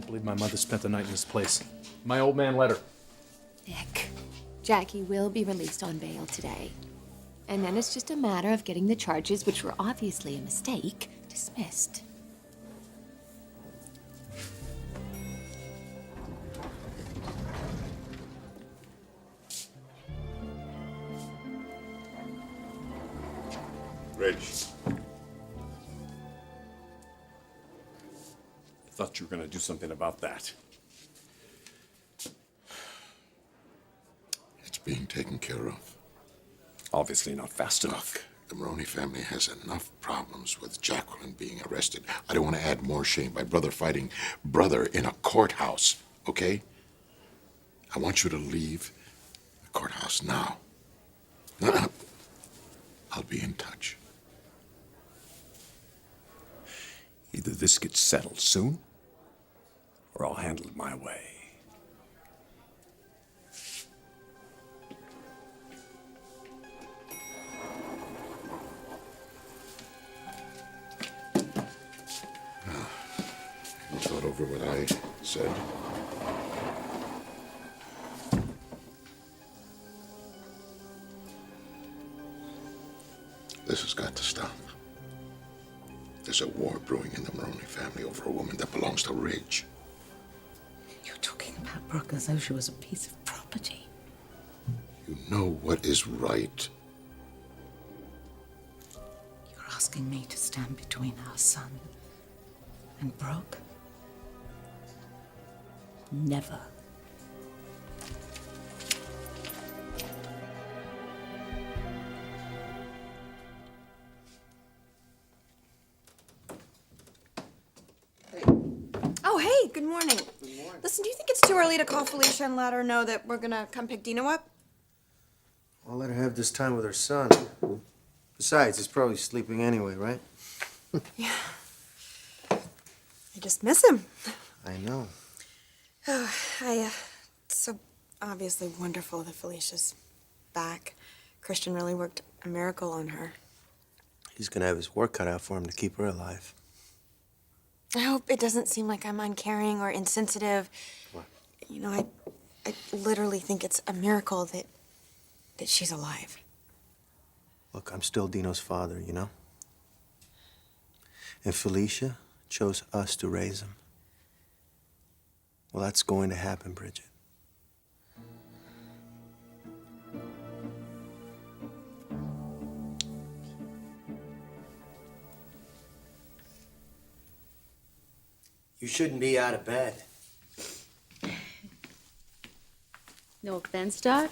believe my mother spent the night in this place. My old man let her. Nick, Jackie will be released on bail today. And then it's just a matter of getting the charges, which were obviously a mistake, dismissed. Rich. I thought you were going to do something about that. It's being taken care of. Obviously not fast enough. Look, the Maroney family has enough problems with Jacqueline being arrested. I don't want to add more shame by brother fighting brother in a courthouse, okay? I want you to leave the courthouse now. Now, I'll be in touch. Either this gets settled soon, or I'll handle it my way. You thought over what I said? This has got to stop. There's a war brewing in the Maroney family over a woman that belongs to Ridge. You're talking about Brooke as though she was a piece of property. You know what is right. You're asking me to stand between our son and Brooke? Never. Oh, hey, good morning. Good morning. Listen, do you think it's too early to call Felicia and let her know that we're gonna come pick Dino up? I'll let her have this time with her son. Besides, he's probably sleeping anyway, right? Yeah. I just miss him. I know. Oh, it's so obviously wonderful that Felicia's back. Christian really worked a miracle on her. He's gonna have his work cut out for him to keep her alive. I hope it doesn't seem like I'm uncaring or insensitive. What? You know, I literally think it's a miracle that she's alive. Look, I'm still Dino's father, you know? And Felicia chose us to raise him. Well, that's going to happen, Bridget. You shouldn't be out of bed. No offense, Doc,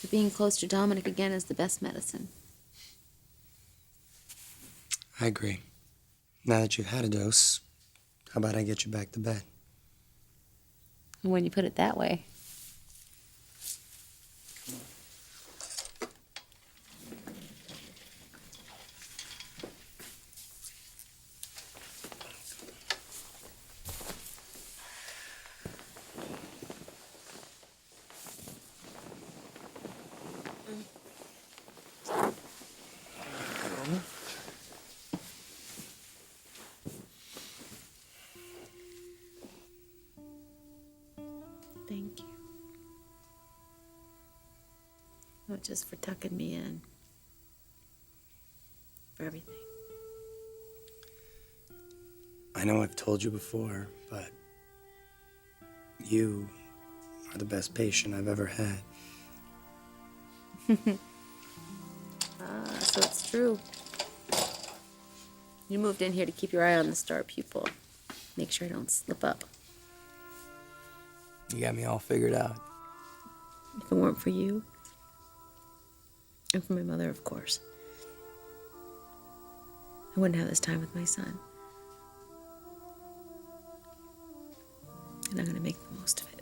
but being close to Dominic again is the best medicine. I agree. Now that you've had a dose, how about I get you back to bed? When you put it that way. Thank you. Not just for tucking me in. For everything. I know I've told you before, but you are the best patient I've ever had. So it's true. You moved in here to keep your eye on the star pupil. Make sure I don't slip up. You got me all figured out. If it weren't for you, and for my mother, of course, I wouldn't have this time with my son. And I'm going to make the most of it.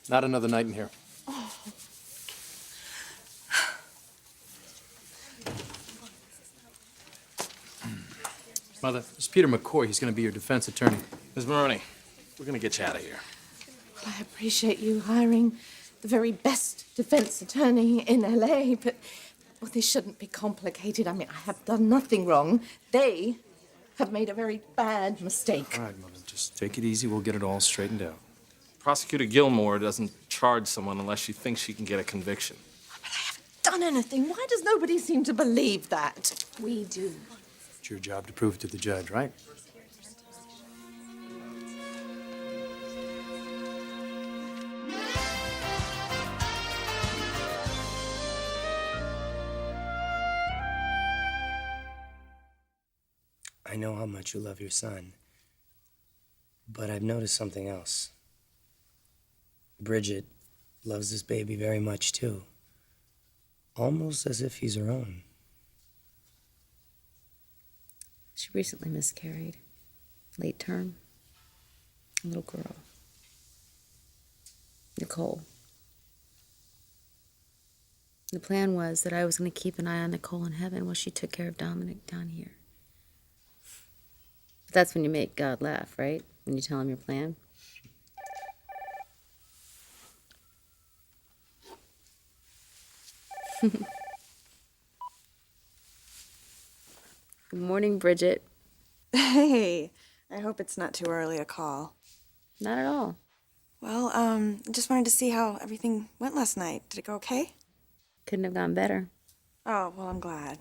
Not another night in here. Mother, this is Peter McCoy. He's going to be your defense attorney. Ms. Maroney, we're gonna get you out of here. I appreciate you hiring the very best defense attorney in LA, but well, this shouldn't be complicated. I mean, I have done nothing wrong. They have made a very bad mistake. All right, Mother, just take it easy. We'll get it all straightened out. Prosecutor Gilmore doesn't charge someone unless she thinks she can get a conviction. Done anything? Why does nobody seem to believe that? We do. It's your job to prove it to the judge, right? I know how much you love your son, but I've noticed something else. Bridget loves this baby very much, too. Almost as if he's her own. She recently miscarried. Late term. A little girl. Nicole. The plan was that I was going to keep an eye on Nicole in heaven while she took care of Dominic down here. But that's when you make God laugh, right? When you tell him your plan. Good morning, Bridget. Hey, I hope it's not too early a call. Not at all. Well, I just wanted to see how everything went last night. Did it go okay? Couldn't have gone better. Oh, well, I'm glad.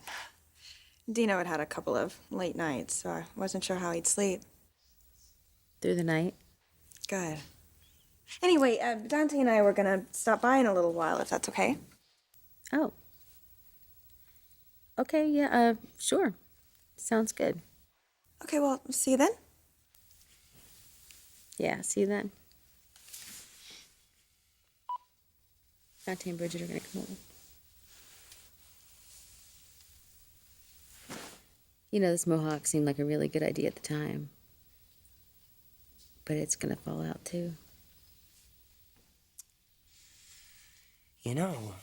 Dino had had a couple of late nights, so I wasn't sure how he'd sleep. Through the night. Good. Anyway, Dante and I were gonna stop by in a little while, if that's okay. Oh. Okay, yeah, sure. Sounds good. Okay, well, see you then. Yeah, see you then. Dante and Bridget are gonna come over. You know, this mohawk seemed like a really good idea at the time. But it's gonna fall out, too. You know,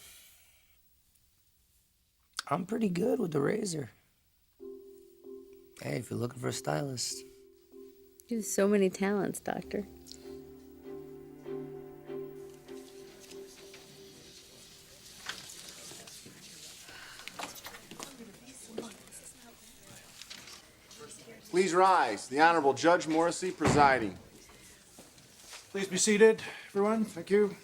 I'm pretty good with the razor. Hey, if you're looking for a stylist. You have so many talents, Doctor. Please rise. The Honorable Judge Morrissey presiding. Please be seated, everyone. Thank you.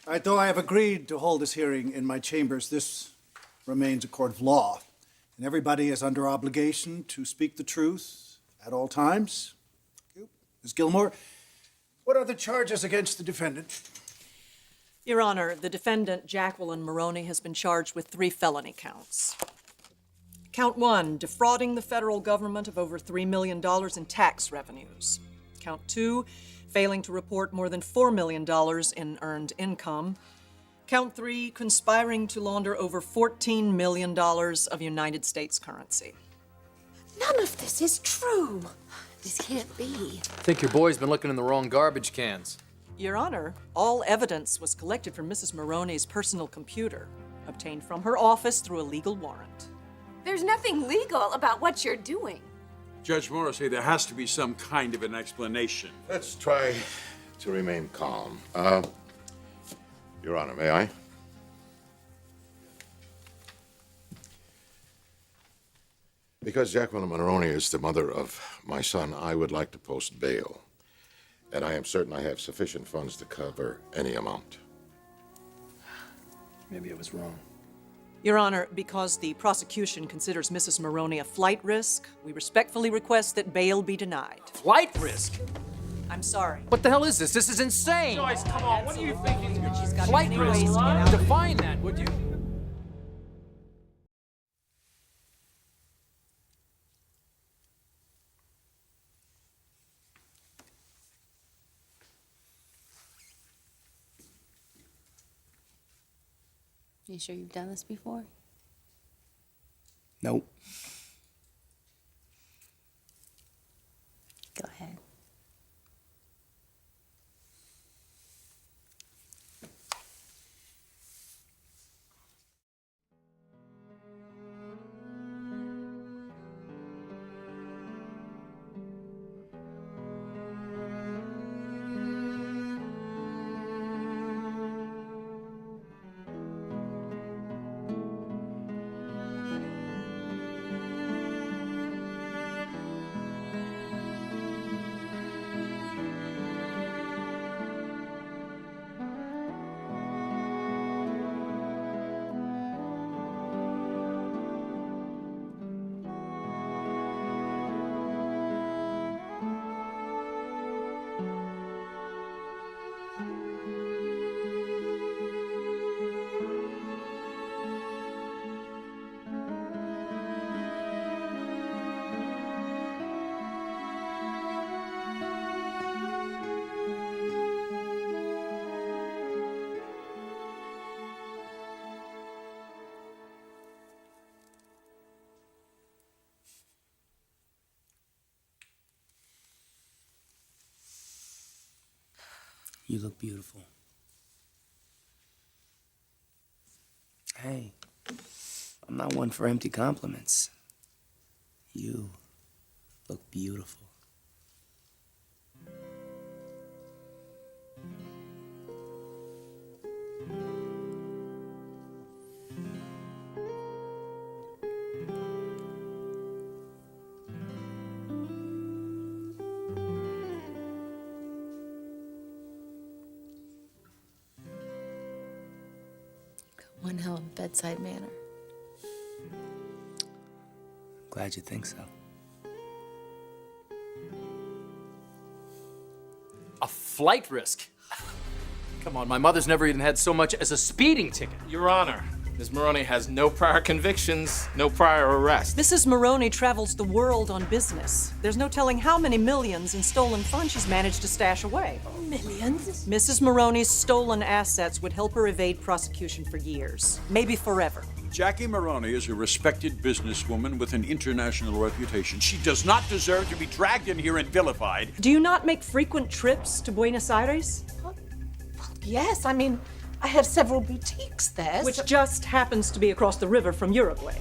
All right, though I have agreed to hold this hearing in my chambers, this remains a court of law, and everybody is under obligation to speak the truth at all times. Thank you. Ms. Gilmore, what are the charges against the defendant? Your Honor, the defendant, Jacqueline Maroney, has been charged with 3 felony counts. Count 1, defrauding the federal government of over $3 million in tax revenues. Count 2, failing to report more than $4 million in earned income. Count 3, conspiring to launder over $14 million of United States currency. None of this is true. This can't be. I think your boy's been looking in the wrong garbage cans. Your Honor, all evidence was collected from Mrs. Maroney's personal computer, obtained from her office through a legal warrant. There's nothing legal about what you're doing. Judge Morrissey, there has to be some kind of an explanation. Let's try to remain calm. Your Honor, may I? Because Jacqueline Maroney is the mother of my son, I would like to post bail. And I am certain I have sufficient funds to cover any amount. Maybe I was wrong. Your Honor, because the prosecution considers Mrs. Maroney a flight risk, we respectfully request that bail be denied. Flight risk? I'm sorry. What the hell is this? This is insane! Joyce, come on, what are you thinking? She's got Flight many risk? ways to get out. Define that, would you? You sure you've done this before? Nope. Go ahead. You look beautiful. Hey, I'm not one for empty compliments. You look beautiful. One hell of a bedside manner. Glad you think so. A flight risk? Come on, my mother's never even had so much as a speeding ticket. Your Honor, Ms. Maroney has no prior convictions, no prior arrest. Mrs. Maroney travels the world on business. There's no telling how many millions in stolen funds she's managed to stash away. Millions? Mrs. Maroney's stolen assets would help her evade prosecution for years, maybe forever. Jackie Maroney is a respected businesswoman with an international reputation. She does not deserve to be dragged in here and vilified. Do you not make frequent trips to Buenos Aires? Yes, I mean, I have several boutiques there. Which just happens to be across the river from Uruguay.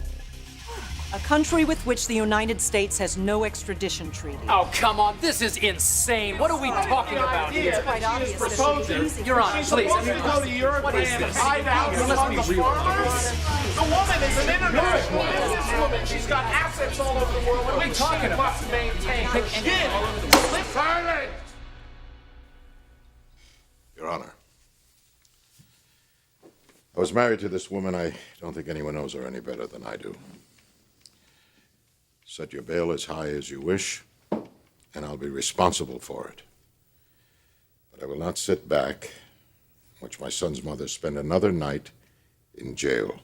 A country with which the United States has no extradition treaty. Oh, come on, this is insane. What are we talking about here? It's quite obvious that Proposing. Your Honor, please. Supposed to go to Uruguay What is and this? hide out Let's among be the real. farmers. The woman is an international businesswoman. She's got assets all over the world. What are we talking about? She must maintain. Silence! Your Honor, I was married to this woman. I don't think anyone knows her any better than I do. Set your bail as high as you wish, and I'll be responsible for it. But I will not sit back and watch my son's mother spend another night in jail.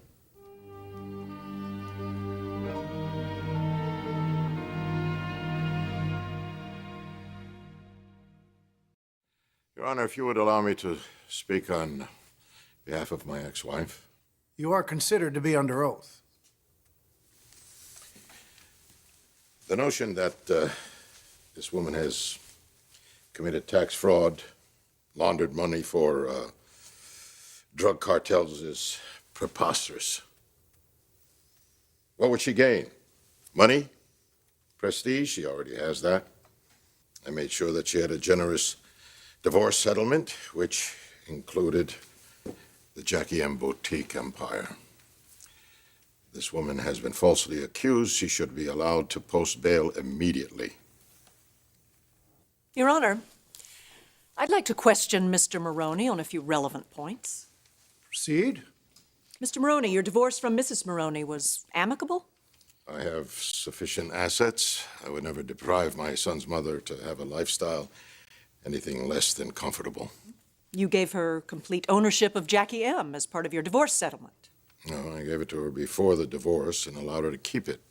Your Honor, if you would allow me to speak on behalf of my ex-wife. You are considered to be under oath. The notion that this woman has committed tax fraud, laundered money for drug cartels is preposterous. What would she gain? Money? Prestige? She already has that. I made sure that she had a generous divorce settlement, which included the Jackie M. Boutique empire. This woman has been falsely accused. She should be allowed to post bail immediately. Your Honor, I'd like to question Mr. Maroney on a few relevant points. Proceed. Mr. Maroney, your divorce from Mrs. Maroney was amicable? I have sufficient assets. I would never deprive my son's mother to have a lifestyle anything less than comfortable. You gave her complete ownership of Jackie M. as part of your divorce settlement. No, I gave it to her before the divorce and allowed her to keep it.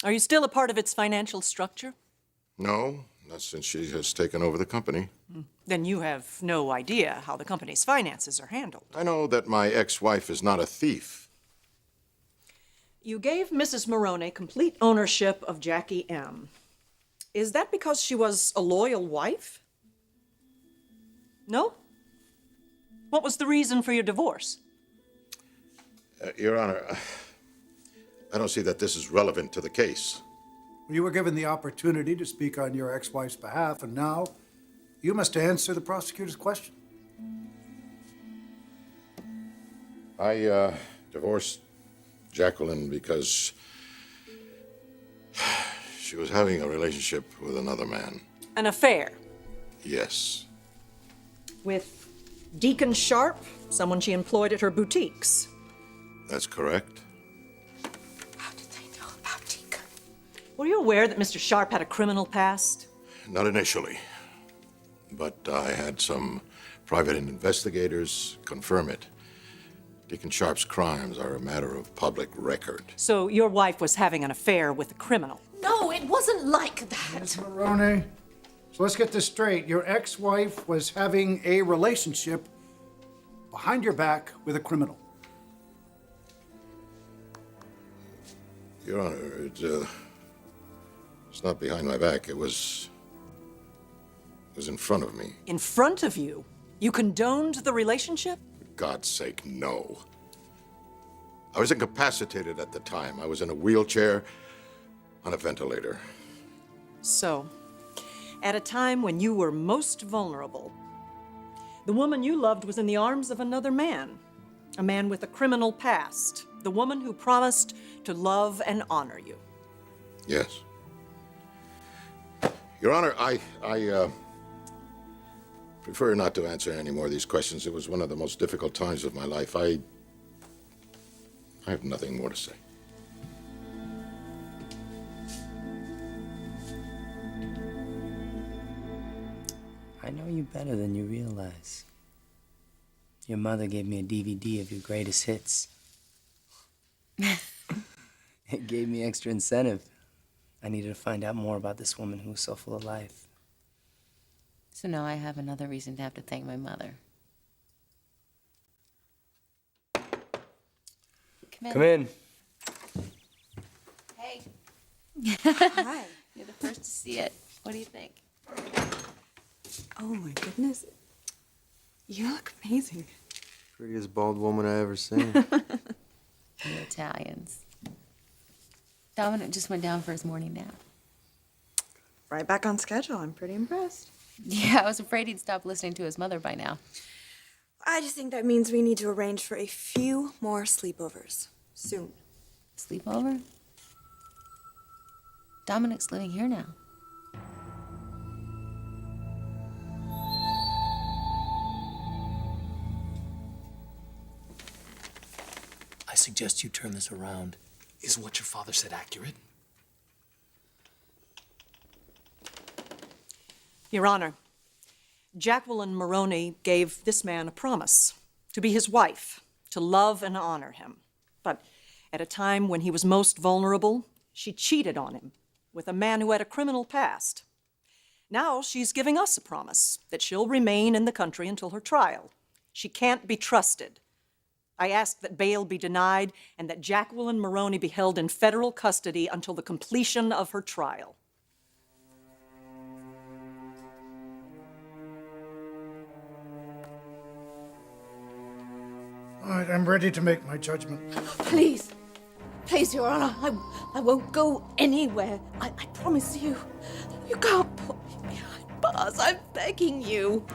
Are you still a part of its financial structure? No, not since she has taken over the company. Then you have no idea how the company's finances are handled. I know that my ex-wife is not a thief. You gave Mrs. Maroney complete ownership of Jackie M. Is that because she was a loyal wife? No? What was the reason for your divorce? Your Honor, I don't see that this is relevant to the case. You were given the opportunity to speak on your ex-wife's behalf, and now you must answer the prosecutor's question. I divorced Jacqueline because she was having a relationship with another man. An affair? Yes. With Deacon Sharp, someone she employed at her boutiques. That's correct. How did they know about Deacon? Were you aware that Mr. Sharp had a criminal past? Not initially, but I had some private investigators confirm it. Deacon Sharp's crimes are a matter of public record. So your wife was having an affair with a criminal? No, it wasn't like that. Miss Maroney, so let's get this straight. Your ex-wife was having a relationship behind your back with a criminal. Your Honor, it's not behind my back. It was in front of me. In front of you? You condoned the relationship? For God's sake, no. I was incapacitated at the time. I was in a wheelchair on a ventilator. So, at a time when you were most vulnerable, the woman you loved was in the arms of another man, a man with a criminal past, the woman who promised to love and honor you. Yes. Your Honor, I prefer not to answer any more of these questions. It was one of the most difficult times of my life. I have nothing more to say. I know you better than you realize. Your mother gave me a DVD of your greatest hits. It gave me extra incentive. I needed to find out more about this woman who was so full of life. So now I have another reason to have to thank my mother. Come in. Hey. Hi. You're the first to see it. What do you think? Oh my goodness. You look amazing. Prettiest bald woman I ever seen. You Italians. Dominic just went down for his morning nap. Right back on schedule. I'm pretty impressed. Yeah, I was afraid he'd stop listening to his mother by now. I just think that means we need to arrange for a few more sleepovers. Soon. Sleepover? Dominic's living here now. I suggest you turn this around. Is what your father said accurate? Your Honor, Jacqueline Maroney gave this man a promise to be his wife, to love and honor him. But at a time when he was most vulnerable, she cheated on him with a man who had a criminal past. Now she's giving us a promise that she'll remain in the country until her trial. She can't be trusted. I ask that bail be denied and that Jacqueline Maroney be held in federal custody until the completion of her trial. All right, I'm ready to make my judgment. Please, please, Your Honor, I won't go anywhere. I promise you. You can't put me behind bars. I'm begging you.